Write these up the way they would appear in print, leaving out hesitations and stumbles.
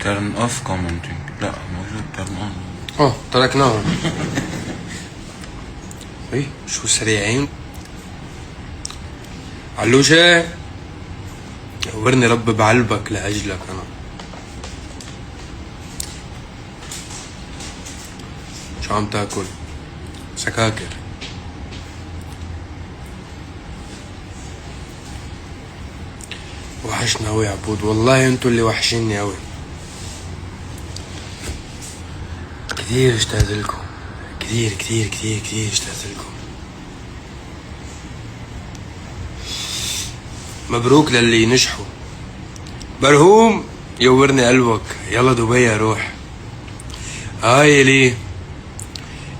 Turn off commenting. لا موجود turn on. تركناهم. اي شو سريعين. علوشة ورني رب بعلبك لأجلك أنا. شو عم تاكل؟ سكاكر. وحشنا أوي يا عبود، والله انتو اللي وحشيني أوي. كتير اشتقت لكم، كتير كتير كتير كتير اشتقت لكم. مبروك للي نجحوا. برهوم يورني قلبك، يلا دبي اروح. هاي لي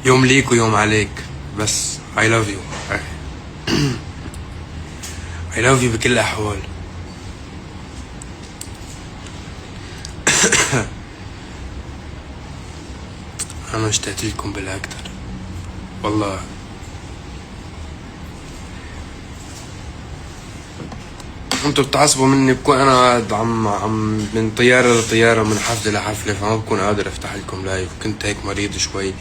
يوم ليك ويوم عليك، بس I love you. I love you بكل الأحوال. أنا اشتقت لكم بالأكتر والله. انتوا بتعصبوا مني، بكون انا قاعد عم من طياره لطياره، من حفله لحفله، فما بكون قادر افتح لكم لايف. كنت هيك مريض شوي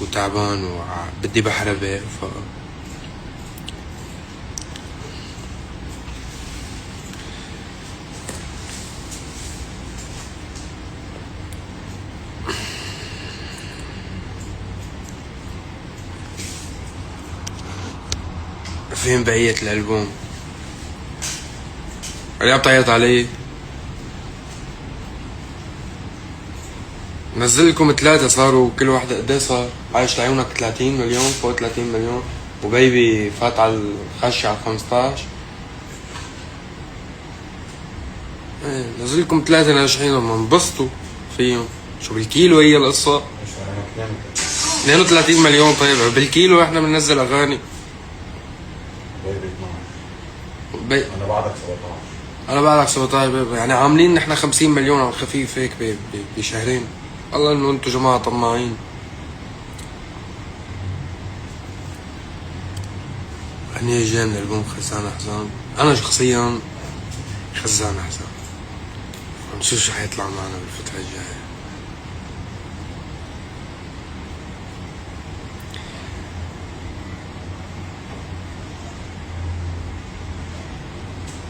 وتعبان وبدي بحربه فين بقية الألبوم؟ اللي بتعيط علي؟ نزل لكم 3 صاروا، كل واحدة قد ايه صار؟ عايش لعيونك 30 مليون، فوق 30 مليون، وبيبي فات على الخش على 15. ايه نزل لكم 3 ناجحين لما انبسطوا فيهم. شو بالكيلو هي القصة؟ 32 مليون. طيب بالكيلو احنا بننزل اغاني. انا بعدك 17. انا بعدك 17 يعني عاملين نحن 50 مليون على الخفيف هيك بشهرين. والله انه انتو جماعة طماعين. أغنية جاية من ألبوم خزان أحزان. أنا شخصيا خزان أحزان. نشوف شو حيطلع معنا بالفترة الجاية.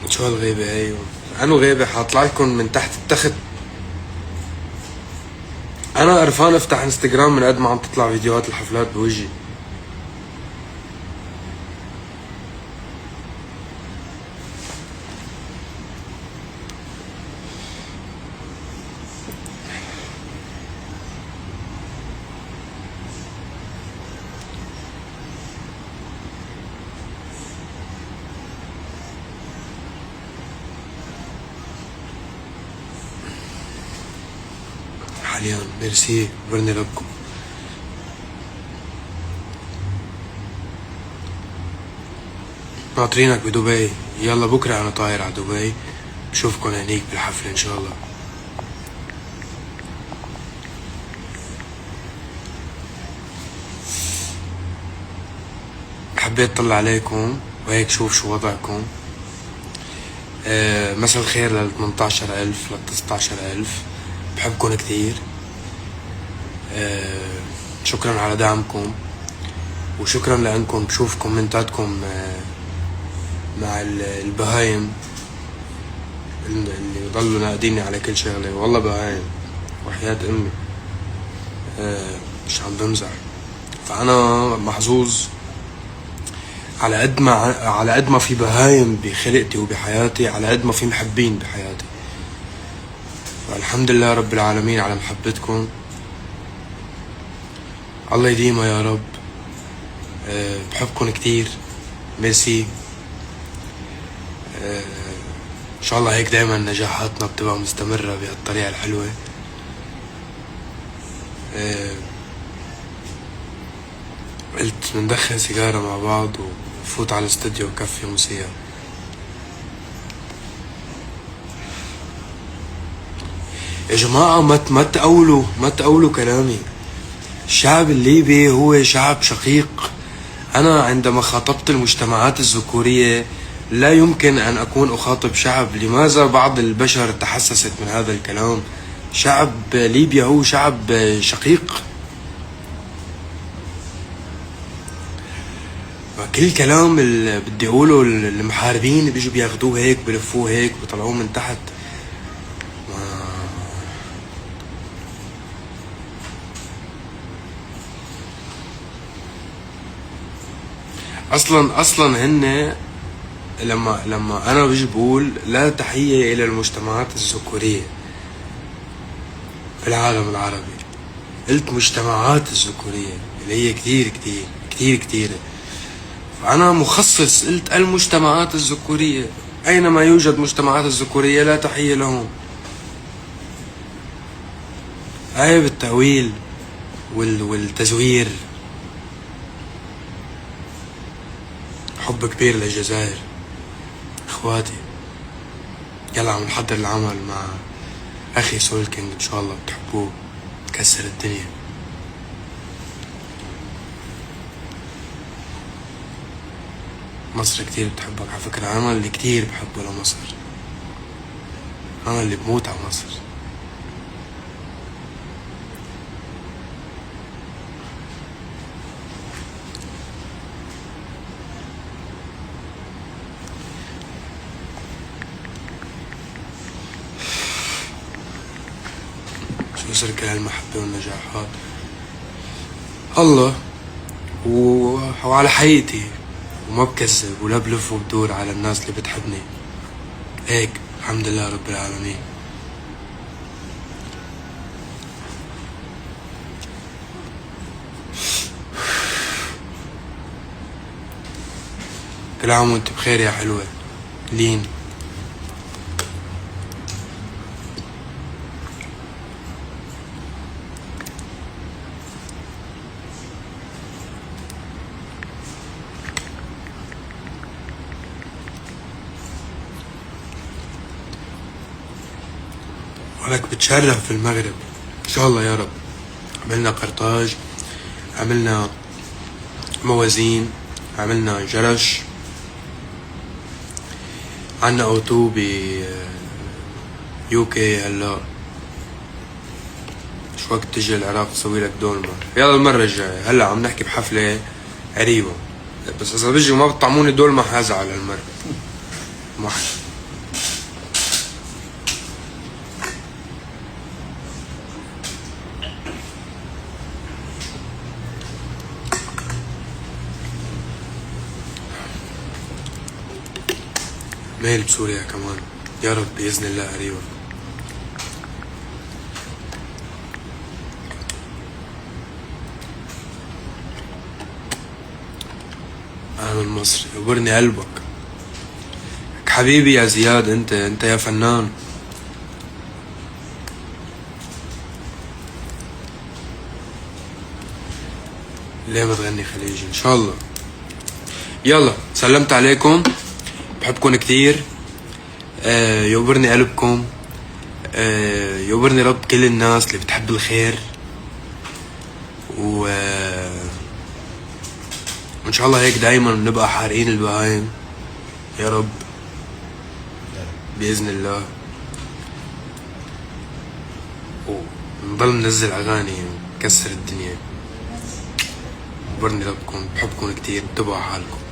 شو هالغيبة هي؟ أنو غيبة حاطلع لكم من تحت التخت. أنا قرفان أفتح انستغرام من قد ما عم تطلع فيديوهات الحفلات بوجهي. حاليا ميرسي برني لكم. ناطرينك بدبي. يلا بكرة أنا طاير على دبي، بشوفكن هنيك بالحفلة إن شاء الله. حبيت طلع عليكم وهيك شوف شو وضعكم. مساء الخير لل 18,000 لل 19,000. بحبكن كتير. شكرا على دعمكم، وشكرا لأنكم بشوف كومنتاتكم مع البهايم اللي يضلوا ناقديني على كل شغلة. والله بهايم وحياة أمي، مش عم بمزح. فأنا محظوظ على قد ما في بهايم بخلقتي وبحياتي، على قد ما في محبين بحياتي. الحمد لله رب العالمين على محبتكم. الله يديمها يا رب. بحبكم كتير. ميرسي. ان شاء الله هيك دايما نجاحاتنا بتبقى مستمرة بهالطريقة الحلوة. قلت مندخن سيجارة مع بعض وفوت على الاستوديو وكفي موسيقى. يا جماعة ما تقولوا كلامي. الشعب الليبي هو شعب شقيق. أنا عندما خاطبت المجتمعات الذكورية لا يمكن أن أكون أخاطب شعب. لماذا بعض البشر تحسست من هذا الكلام؟ شعب ليبيا هو شعب شقيق. كل كلام اللي بدي اقوله المحاربين بيجوا بياخدوه هيك بلفوه هيك بيطلعوه من تحت. اصلا هن لما انا بيجي بقول لا تحية الى المجتمعات الذكورية في العالم العربي، قلت مجتمعات الذكورية اللي هي كتير كتير كتير كتيرة. فأنا مخصص قلت المجتمعات الذكورية، أينما يوجد مجتمعات الذكورية لا تحية لهم. هاي بالتأويل والتزوير. حب كبير للجزائر اخواتي. يلا عم نحضر العمل مع اخي سول كينج، ان شاء الله بتحبوه، كسر الدنيا. مصر كتير بتحبك على فكرة، انا اللي كتير بحبه لمصر، انا اللي بموت على مصر. شو سر هالمحبة والنجاحات؟ الله وعلى حقيقتي، وما بكذب ولا بلف وبدور على الناس اللي بتحبني هيك. الحمد لله رب العالمين. كل عام وانت بخير يا حلوة لين. ولك بتشرف في المغرب ان شاء الله يا رب. عملنا قرطاج، عملنا موازين، عملنا جرش، عنا اوتو ب يوكي. هلا شو وقت تجي العراق تسوي لك دولمة؟ يلا المرة الجاية. هلا عم نحكي بحفلة قريبة، بس اذا بيجي وما بتطعموني دولمة حازعل المرة. ميل بسوريا كمان يا رب بإذن الله قريبا. أنا من مصر، يبرني قلبك حبيبي يا زياد. انت يا فنان. ليه ما تغني خليجي ان شاء الله. يلا سلمت عليكم، بحبكم كتير. يوبرني قلبكم، يوبرني رب كل الناس اللي بتحب الخير، وان شاء الله هيك دايما بنبقى حارقين البهايم يا رب بإذن الله، ونضل ننزل اغاني ونكسر الدنيا. يوبرني ربكم، بحبكم كتير، انتبهوا على حالكم.